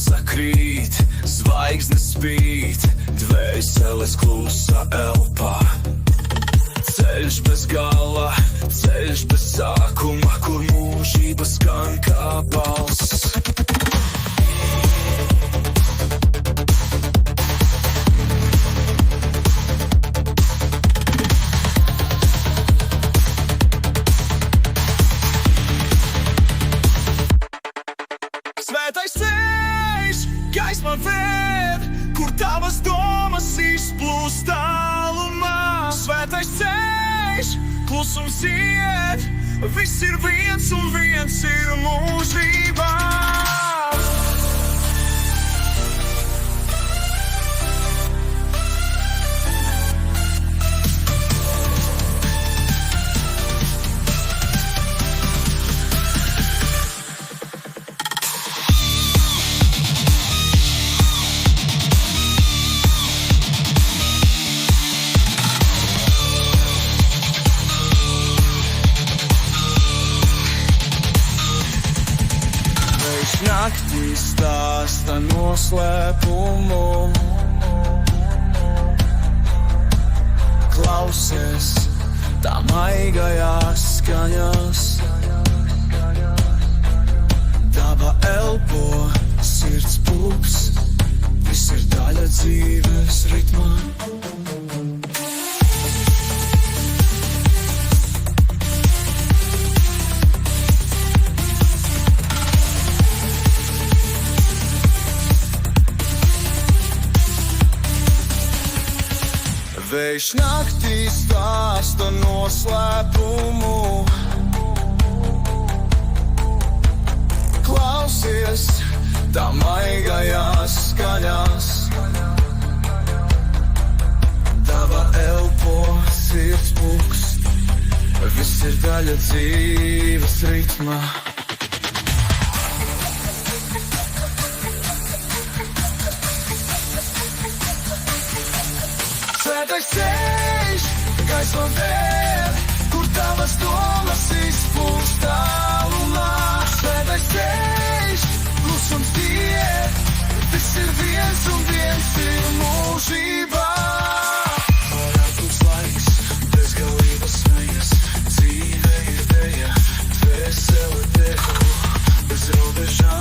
sakrīt, zvaigznes spīd, dvēseles klusa elpā. Ceļš bez gala, ceļš bez sākuma, kur mūžība skan kā balss. Svētais ceļš, gaisma ved, kur tavas domas izplūst tālumā. Svētais ceļš, klusums iet, viss ir viens un viens ir mūžībā. Naktī stāsta noslēpumu, klausies tā maigajās skaņās. Daba elpo, sirds pūks, viss ir daļa dzīves ritmā. Vējš naktī stāsta noslēpumu, klausies tā maigajās skaņās. Daba elpo, sirds pūkst, viss ir daļa dzīves ritmā. Svētais ceļš, gaisma ved, kur tavas domas izplūst tālumā. Svētais ceļš, klusums iet, viss ir viens un viens ir mūžībā. Pārākums laiks, bezgalības smejas, dzīve ir deja, dvēsele dejo, bez robežām.